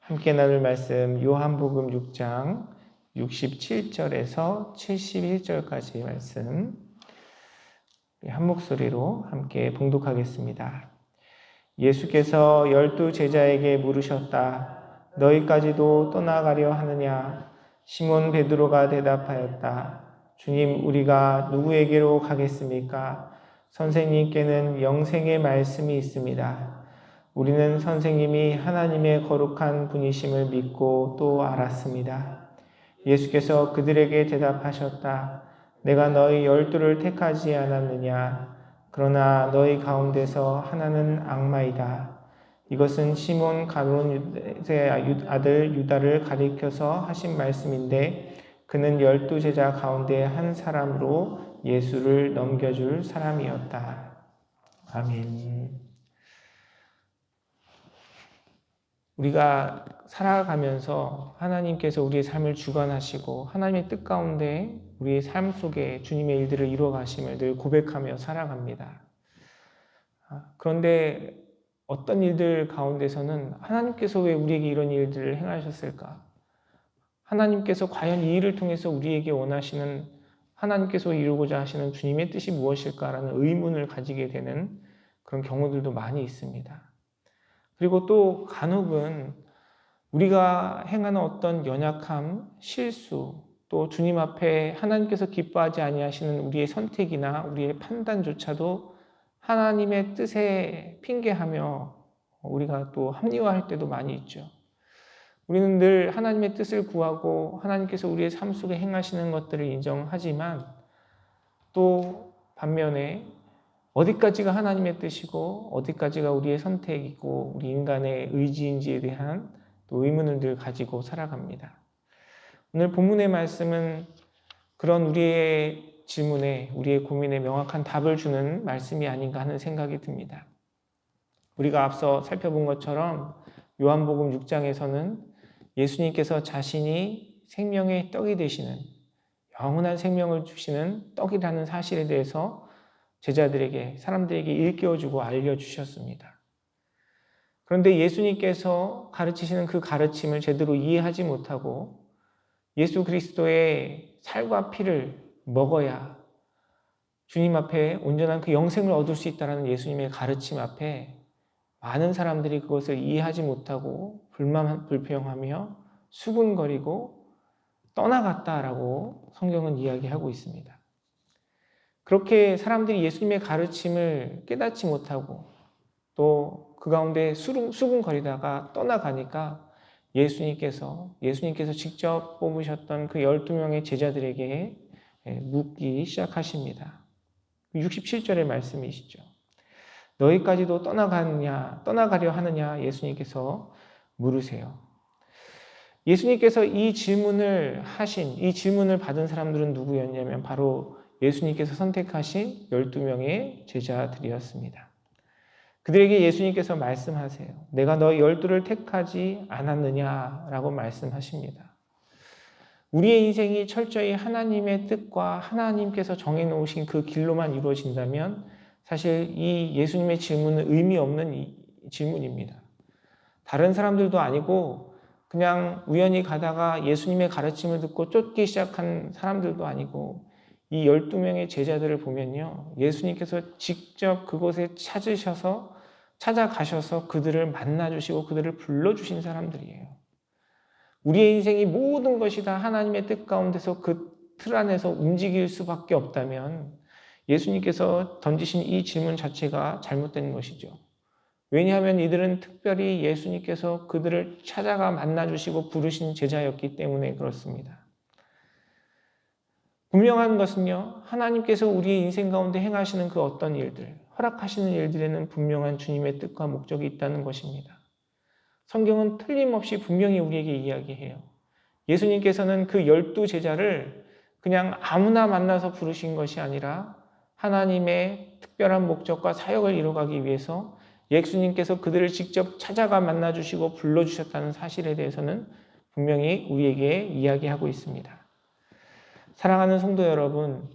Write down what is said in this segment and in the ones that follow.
함께 나눌 말씀 요한복음 6장 67절에서 71절까지 말씀 한 목소리로 함께 봉독하겠습니다. 예수께서 12 제자에게 물으셨다. 너희까지도 떠나가려 하느냐? 시몬 베드로가 대답하였다. 주님, 우리가 누구에게로 가겠습니까? 선생님께는 영생의 말씀이 있습니다. 우리는 선생님이 하나님의 거룩한 분이심을 믿고 또 알았습니다. 예수께서 그들에게 대답하셨다. 내가 너희 12를 택하지 않았느냐? 그러나 너희 가운데서 하나는 악마이다. 이것은 시몬 가룟의 아들 유다를 가리켜서 하신 말씀인데 그는 12 제자 가운데 한 사람으로 예수를 넘겨줄 사람이었다. 아멘. 우리가 살아가면서 하나님께서 우리의 삶을 주관하시고 하나님의 뜻 가운데 우리의 삶 속에 주님의 일들을 이루어 가심을 늘 고백하며 살아갑니다. 그런데 어떤 일들 가운데서는 하나님께서 왜 우리에게 이런 일들을 행하셨을까? 하나님께서 과연 이 일을 통해서 우리에게 원하시는 하나님께서 이루고자 하시는 주님의 뜻이 무엇일까라는 의문을 가지게 되는 그런 경우들도 많이 있습니다. 그리고 또 간혹은 우리가 행하는 어떤 연약함, 실수, 또 주님 앞에 하나님께서 기뻐하지 아니하시는 우리의 선택이나 우리의 판단조차도 하나님의 뜻에 핑계하며 우리가 또 합리화할 때도 많이 있죠. 우리는 늘 하나님의 뜻을 구하고 하나님께서 우리의 삶 속에 행하시는 것들을 인정하지만 또 반면에 어디까지가 하나님의 뜻이고 어디까지가 우리의 선택이고 우리 인간의 의지인지에 대한 또 의문을 늘 가지고 살아갑니다. 오늘 본문의 말씀은 그런 우리의 질문에 우리의 고민에 명확한 답을 주는 말씀이 아닌가 하는 생각이 듭니다. 우리가 앞서 살펴본 것처럼 요한복음 6장에서는 예수님께서 자신이 생명의 떡이 되시는 영원한 생명을 주시는 떡이라는 사실에 대해서 제자들에게 사람들에게 일깨워주고 알려주셨습니다. 그런데 예수님께서 가르치시는 그 가르침을 제대로 이해하지 못하고 예수 그리스도의 살과 피를 먹어야 주님 앞에 온전한 그 영생을 얻을 수 있다는 예수님의 가르침 앞에 많은 사람들이 그것을 이해하지 못하고 불평하며 수군거리고 떠나갔다라고 성경은 이야기하고 있습니다. 그렇게 사람들이 예수님의 가르침을 깨닫지 못하고 또 그 가운데 수군거리다가 떠나가니까 예수님께서 직접 뽑으셨던 그 12명의 제자들에게 묻기 시작하십니다. 67절의 말씀이시죠. 너희까지도 떠나가려 하느냐 예수님께서 물으세요. 예수님께서 이 질문을 받은 사람들은 누구였냐면 바로 예수님께서 선택하신 12명의 제자들이었습니다. 그들에게 예수님께서 말씀하세요. 내가 너희 12를 택하지 않았느냐라고 말씀하십니다. 우리의 인생이 철저히 하나님의 뜻과 하나님께서 정해놓으신 그 길로만 이루어진다면 사실 이 예수님의 질문은 의미 없는 질문입니다. 다른 사람들도 아니고 그냥 우연히 가다가 예수님의 가르침을 듣고 쫓기 시작한 사람들도 아니고 이 12명의 제자들을 보면요. 예수님께서 직접 그곳에 찾아가셔서 그들을 만나주시고 그들을 불러주신 사람들이에요. 우리의 인생이 모든 것이 다 하나님의 뜻 가운데서 그 틀 안에서 움직일 수밖에 없다면 예수님께서 던지신 이 질문 자체가 잘못된 것이죠. 왜냐하면 이들은 특별히 예수님께서 그들을 찾아가 만나주시고 부르신 제자였기 때문에 그렇습니다. 분명한 것은요, 하나님께서 우리의 인생 가운데 행하시는 그 어떤 일들, 허락하시는 일들에는 분명한 주님의 뜻과 목적이 있다는 것입니다. 성경은 틀림없이 분명히 우리에게 이야기해요. 예수님께서는 그 12 제자를 그냥 아무나 만나서 부르신 것이 아니라 하나님의 특별한 목적과 사역을 이루어가기 위해서 예수님께서 그들을 직접 찾아가 만나주시고 불러주셨다는 사실에 대해서는 분명히 우리에게 이야기하고 있습니다. 사랑하는 성도 여러분,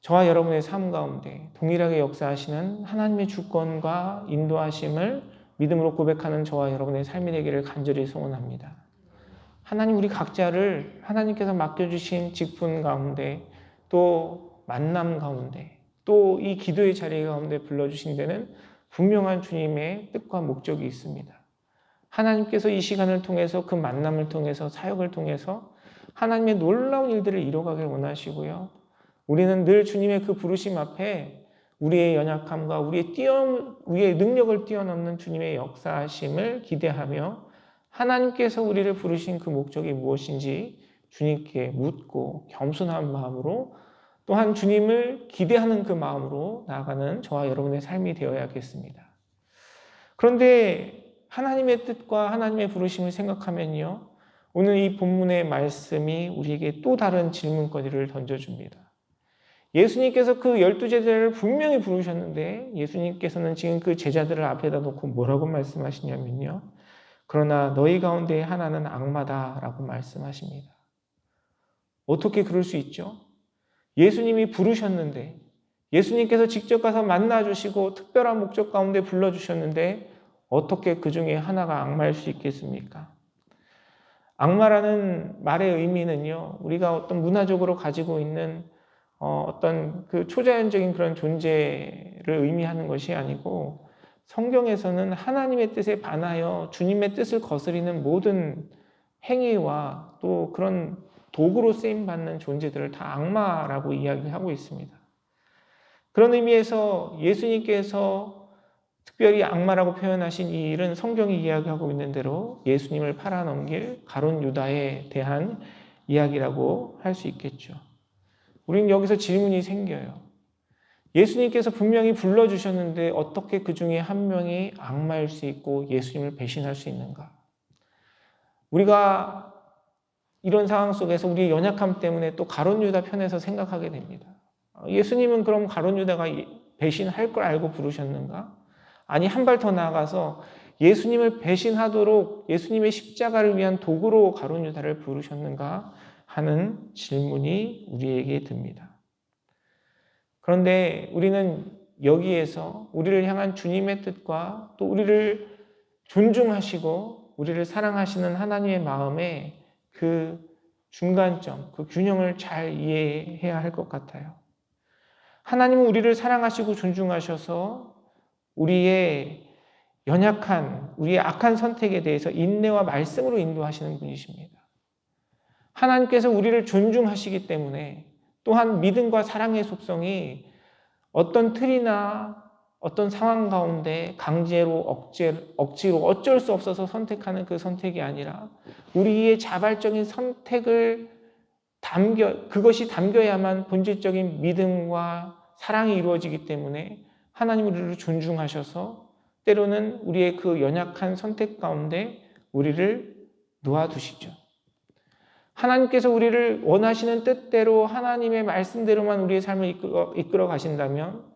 저와 여러분의 삶 가운데 동일하게 역사하시는 하나님의 주권과 인도하심을 믿음으로 고백하는 저와 여러분의 삶이 되기를 간절히 소원합니다. 하나님, 우리 각자를 하나님께서 맡겨주신 직분 가운데, 또 만남 가운데, 또 이 기도의 자리 가운데 불러주신 데는 분명한 주님의 뜻과 목적이 있습니다. 하나님께서 이 시간을 통해서, 그 만남을 통해서, 사역을 통해서 하나님의 놀라운 일들을 이뤄가길 원하시고요. 우리는 늘 주님의 그 부르심 앞에 우리의 연약함과 우리의 능력을 뛰어넘는 주님의 역사하심을 기대하며 하나님께서 우리를 부르신 그 목적이 무엇인지 주님께 묻고 겸손한 마음으로, 또한 주님을 기대하는 그 마음으로 나아가는 저와 여러분의 삶이 되어야겠습니다. 그런데 하나님의 뜻과 하나님의 부르심을 생각하면요, 오늘 이 본문의 말씀이 우리에게 또 다른 질문거리를 던져줍니다. 예수님께서 그 12제자를 분명히 부르셨는데 예수님께서는 지금 그 제자들을 앞에다 놓고 뭐라고 말씀하시냐면요, 그러나 너희 가운데 하나는 악마다라고 말씀하십니다. 어떻게 그럴 수 있죠? 예수님이 부르셨는데, 예수님께서 직접 가서 만나주시고 특별한 목적 가운데 불러주셨는데 어떻게 그 중에 하나가 악마일 수 있겠습니까? 악마라는 말의 의미는요, 우리가 어떤 문화적으로 가지고 있는 어떤 그 초자연적인 그런 존재를 의미하는 것이 아니고, 성경에서는 하나님의 뜻에 반하여 주님의 뜻을 거스리는 모든 행위와 또 그런 도구로 쓰임받는 존재들을 다 악마라고 이야기하고 있습니다. 그런 의미에서 예수님께서 특별히 악마라고 표현하신 이 일은 성경이 이야기하고 있는 대로 예수님을 팔아넘길 가룟 유다에 대한 이야기라고 할 수 있겠죠. 우리는 여기서 질문이 생겨요. 예수님께서 분명히 불러주셨는데 어떻게 그 중에 한 명이 악마일 수 있고 예수님을 배신할 수 있는가? 우리가 이런 상황 속에서 우리의 연약함 때문에 또 가룟 유다 편에서 생각하게 됩니다. 예수님은 그럼 가룟 유다가 배신할 걸 알고 부르셨는가? 아니, 한 발 더 나아가서 예수님을 배신하도록 예수님의 십자가를 위한 도구로 가룟 유다를 부르셨는가 하는 질문이 우리에게 듭니다. 그런데 우리는 여기에서 우리를 향한 주님의 뜻과 또 우리를 존중하시고 우리를 사랑하시는 하나님의 마음에 그 중간점, 그 균형을 잘 이해해야 할 것 같아요. 하나님은 우리를 사랑하시고 존중하셔서 우리의 연약한, 우리의 악한 선택에 대해서 인내와 말씀으로 인도하시는 분이십니다. 하나님께서 우리를 존중하시기 때문에 또한 믿음과 사랑의 속성이 어떤 틀이나 어떤 상황 가운데 강제로 억지로 어쩔 수 없어서 선택하는 그 선택이 아니라 우리의 자발적인 선택을 그것이 담겨야만 본질적인 믿음과 사랑이 이루어지기 때문에 하나님 우리를 존중하셔서 때로는 우리의 그 연약한 선택 가운데 우리를 놓아두시죠. 하나님께서 우리를 원하시는 뜻대로 하나님의 말씀대로만 우리의 삶을 이끌어 가신다면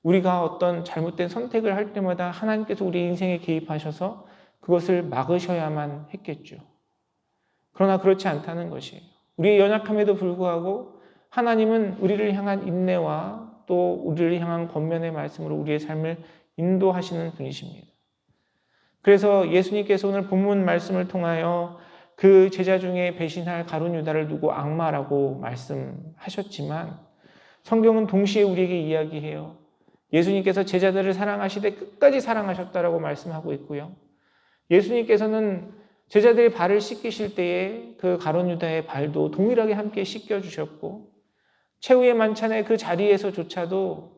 우리가 어떤 잘못된 선택을 할 때마다 하나님께서 우리 인생에 개입하셔서 그것을 막으셔야만 했겠죠. 그러나 그렇지 않다는 것이에요. 우리의 연약함에도 불구하고 하나님은 우리를 향한 인내와 또 우리를 향한 권면의 말씀으로 우리의 삶을 인도하시는 분이십니다. 그래서 예수님께서 오늘 본문 말씀을 통하여 그 제자 중에 배신할 가룟 유다를 두고 악마라고 말씀하셨지만 성경은 동시에 우리에게 이야기해요. 예수님께서 제자들을 사랑하시되 끝까지 사랑하셨다라고 말씀하고 있고요. 예수님께서는 제자들의 발을 씻기실 때에 그 가룟 유다의 발도 동일하게 함께 씻겨주셨고 최후의 만찬의 그 자리에서조차도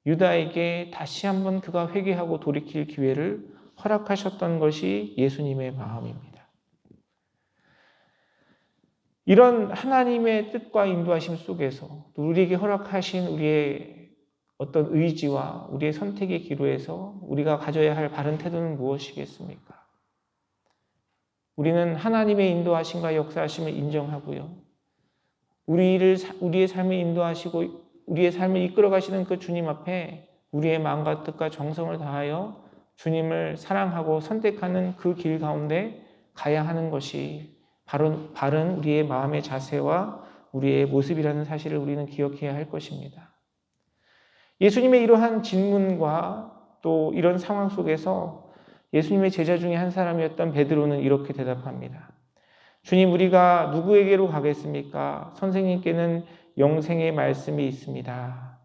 유다에게 다시 한번 그가 회개하고 돌이킬 기회를 허락하셨던 것이 예수님의 마음입니다. 이런 하나님의 뜻과 인도하심 속에서 우리에게 허락하신 우리의 어떤 의지와 우리의 선택의 기로에서 우리가 가져야 할 바른 태도는 무엇이겠습니까? 우리는 하나님의 인도하심과 역사하심을 인정하고요. 우리의 삶을 인도하시고 우리의 삶을 이끌어 가시는 그 주님 앞에 우리의 마음과 뜻과 정성을 다하여 주님을 사랑하고 선택하는 그 길 가운데 가야 하는 것이 바른 우리의 마음의 자세와 우리의 모습이라는 사실을 우리는 기억해야 할 것입니다. 예수님의 이러한 질문과 또 이런 상황 속에서 예수님의 제자 중에 한 사람이었던 베드로는 이렇게 대답합니다. 주님, 우리가 누구에게로 가겠습니까? 선생님께는 영생의 말씀이 있습니다.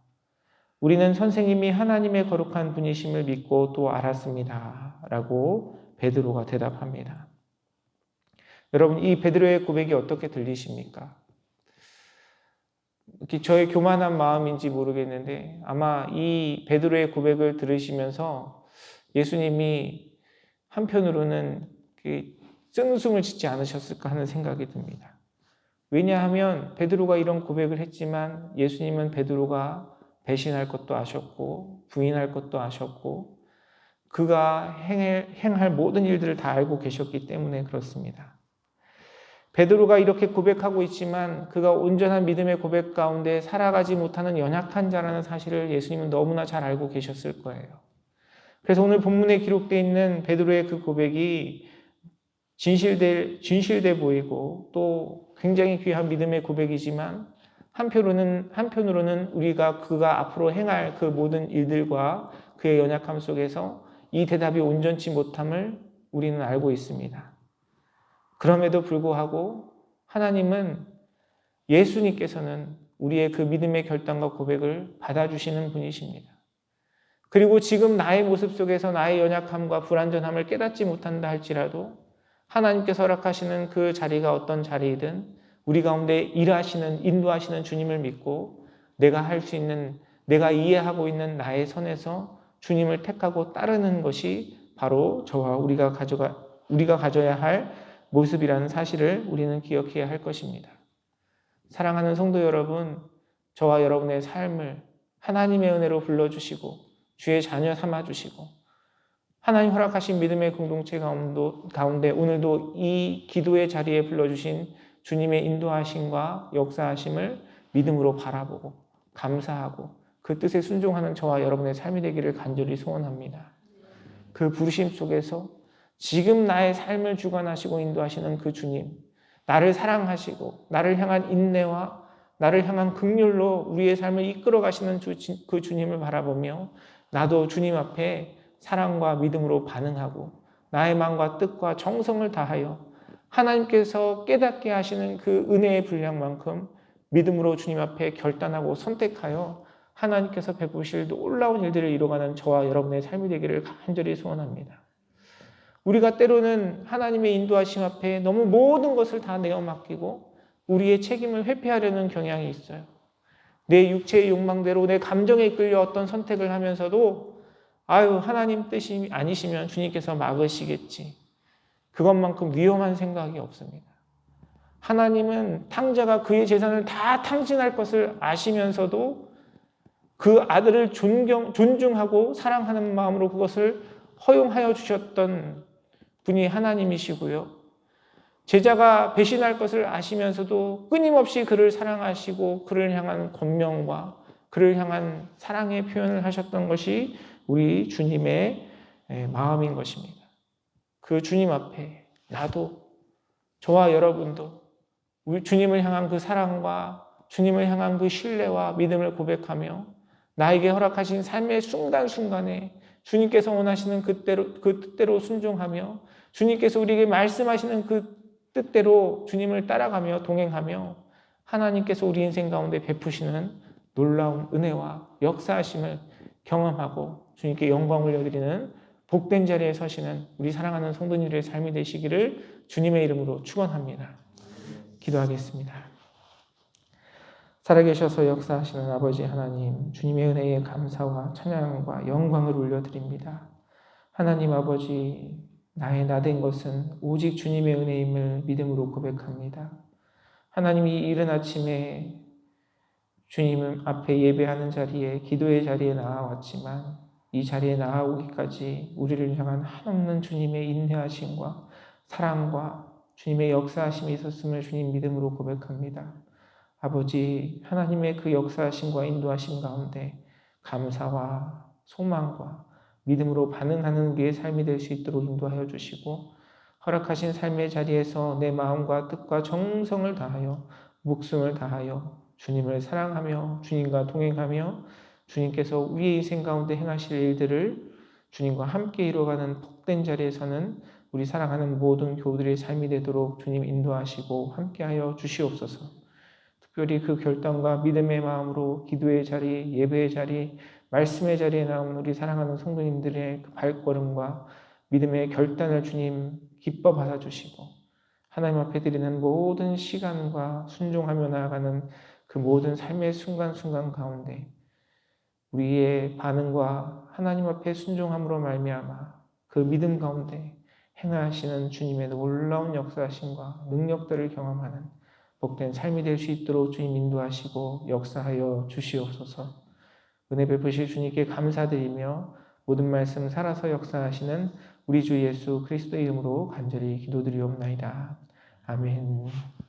우리는 선생님이 하나님의 거룩한 분이심을 믿고 또 알았습니다. 라고 베드로가 대답합니다. 여러분, 이 베드로의 고백이 어떻게 들리십니까? 저의 교만한 마음인지 모르겠는데 아마 이 베드로의 고백을 들으시면서 예수님이 한편으로는 쓴웃음을 짓지 않으셨을까 하는 생각이 듭니다. 왜냐하면 베드로가 이런 고백을 했지만 예수님은 베드로가 배신할 것도 아셨고 부인할 것도 아셨고 그가 행할 모든 일들을 다 알고 계셨기 때문에 그렇습니다. 베드로가 이렇게 고백하고 있지만 그가 온전한 믿음의 고백 가운데 살아가지 못하는 연약한 자라는 사실을 예수님은 너무나 잘 알고 계셨을 거예요. 그래서 오늘 본문에 기록되어 있는 베드로의 그 고백이 진실돼 보이고 또 굉장히 귀한 믿음의 고백이지만 한편으로는 그가 앞으로 행할 그 모든 일들과 그의 연약함 속에서 이 대답이 온전치 못함을 우리는 알고 있습니다. 그럼에도 불구하고 하나님은 예수님께서는 우리의 그 믿음의 결단과 고백을 받아주시는 분이십니다. 그리고 지금 나의 모습 속에서 나의 연약함과 불완전함을 깨닫지 못한다 할지라도 하나님께서 허락하시는 그 자리가 어떤 자리이든 우리 가운데 일하시는, 인도하시는 주님을 믿고 내가 할 수 있는, 내가 이해하고 있는 나의 선에서 주님을 택하고 따르는 것이 바로 저와 우리가 가져야 할 모습이라는 사실을 우리는 기억해야 할 것입니다. 사랑하는 성도 여러분, 저와 여러분의 삶을 하나님의 은혜로 불러주시고 주의 자녀 삼아주시고 하나님 허락하신 믿음의 공동체 가운데 오늘도 이 기도의 자리에 불러주신 주님의 인도하심과 역사하심을 믿음으로 바라보고 감사하고 그 뜻에 순종하는 저와 여러분의 삶이 되기를 간절히 소원합니다. 그 부르심 속에서 지금 나의 삶을 주관하시고 인도하시는 그 주님, 나를 사랑하시고 나를 향한 인내와 나를 향한 긍휼로 우리의 삶을 이끌어 가시는 그 주님을 바라보며 나도 주님 앞에 사랑과 믿음으로 반응하고 나의 마음과 뜻과 정성을 다하여 하나님께서 깨닫게 하시는 그 은혜의 분량만큼 믿음으로 주님 앞에 결단하고 선택하여 하나님께서 베푸실 놀라운 일들을 이루어가는 저와 여러분의 삶이 되기를 간절히 소원합니다. 우리가 때로는 하나님의 인도하심 앞에 너무 모든 것을 다 내어 맡기고 우리의 책임을 회피하려는 경향이 있어요. 내 육체의 욕망대로 내 감정에 이끌려 어떤 선택을 하면서도 하나님 뜻이 아니시면 주님께서 막으시겠지. 그것만큼 위험한 생각이 없습니다. 하나님은 탕자가 그의 재산을 다 탕진할 것을 아시면서도 그 아들을 존중하고 사랑하는 마음으로 그것을 허용하여 주셨던 분이 하나님이시고요. 제자가 배신할 것을 아시면서도 끊임없이 그를 사랑하시고 그를 향한 권명과 그를 향한 사랑의 표현을 하셨던 것이 우리 주님의 마음인 것입니다. 그 주님 앞에 나도 저와 여러분도 우리 주님을 향한 그 사랑과 주님을 향한 그 신뢰와 믿음을 고백하며 나에게 허락하신 삶의 순간순간에 주님께서 원하시는 그 뜻대로 순종하며 주님께서 우리에게 말씀하시는 그 뜻대로 주님을 따라가며 동행하며 하나님께서 우리 인생 가운데 베푸시는 놀라운 은혜와 역사하심을 경험하고 주님께 영광을 올려드리는 복된 자리에 서시는 우리 사랑하는 성도님들의 삶이 되시기를 주님의 이름으로 축원합니다. 기도하겠습니다. 살아계셔서 역사하시는 아버지 하나님, 주님의 은혜에 감사와 찬양과 영광을 올려드립니다. 하나님 아버지, 나의 나된 것은 오직 주님의 은혜임을 믿음으로 고백합니다. 하나님이 이른 아침에 주님 앞에 예배하는 자리에, 기도의 자리에 나아왔지만 이 자리에 나아오기까지 우리를 향한 한없는 주님의 인내하심과 사랑과 주님의 역사하심이 있었음을 주님 믿음으로 고백합니다. 아버지, 하나님의 그 역사하심과 인도하심 가운데 감사와 소망과 믿음으로 반응하는 우리의 삶이 될 수 있도록 인도하여 주시고 허락하신 삶의 자리에서 내 마음과 뜻과 정성을 다하여 목숨을 다하여 주님을 사랑하며 주님과 동행하며 주님께서 우리의 인생 가운데 행하실 일들을 주님과 함께 이뤄가는 복된 자리에서는 우리 사랑하는 모든 교우들의 삶이 되도록 주님 인도하시고 함께하여 주시옵소서. 특별히 그 결단과 믿음의 마음으로 기도의 자리, 예배의 자리, 말씀의 자리에 나오는 우리 사랑하는 성도님들의 그 발걸음과 믿음의 결단을 주님 기뻐 받아주시고 하나님 앞에 드리는 모든 시간과 순종하며 나아가는 그 모든 삶의 순간순간 가운데 우리의 반응과 하나님 앞에 순종함으로 말미암아 그 믿음 가운데 행하시는 주님의 놀라운 역사하심과 능력들을 경험하는 복된 삶이 될 수 있도록 주님 인도하시고 역사하여 주시옵소서. 은혜 베푸실 주님께 감사드리며 모든 말씀 살아서 역사하시는 우리 주 예수 그리스도의 이름으로 간절히 기도드리옵나이다. 아멘.